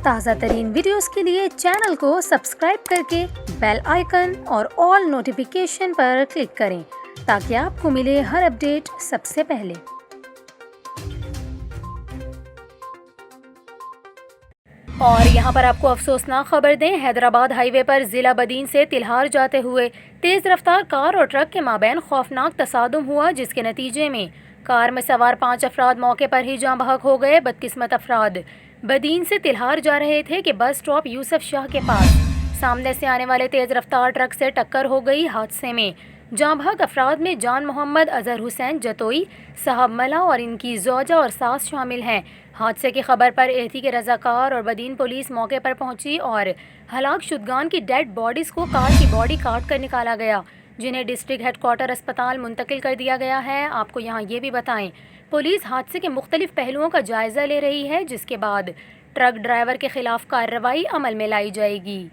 تازہ ترین ویڈیوز کے لیے چینل کو سبسکرائب کر کے بیل آئیکن اور آل نوٹیفیکیشن پر کلک کریں تاکہ آپ کو ملے ہر اپڈیٹ سب سے پہلے۔ اور یہاں پر آپ کو افسوسناک خبر دیں، حیدرآباد ہائی وے پر ضلع بدین سے تلہار جاتے ہوئے تیز رفتار کار اور ٹرک کے مابین خوفناک تصادم ہوا، جس کے نتیجے میں کار میں سوار 5 افراد موقع پر ہی جاں بحق ہو گئے۔ بدقسمت افراد بدین سے تلہار جا رہے تھے کہ بس اسٹاپ یوسف شاہ کے پاس سامنے سے آنے والے تیز رفتار ٹرک سے ٹکر ہو گئی۔ حادثے میں جاں بحق افراد میں جان محمد اظہر حسین جتوئی، صاحب ملا اور ان کی زوجہ اور ساس شامل ہیں۔ حادثے کی خبر پر احتی کے رضاکار اور بدین پولیس موقع پر پہنچی اور ہلاک شدگان کی ڈیڈ باڈیز کو کار کی باڈی کاٹ کر نکالا گیا، جنہیں ڈسٹرکٹ ہیڈ کوارٹر اسپتال منتقل کر دیا گیا ہے۔ آپ کو یہاں یہ بھی بتائیں، پولیس حادثے کے مختلف پہلوؤں کا جائزہ لے رہی ہے، جس کے بعد ٹرک ڈرائیور کے خلاف کارروائی عمل میں لائی جائے گی۔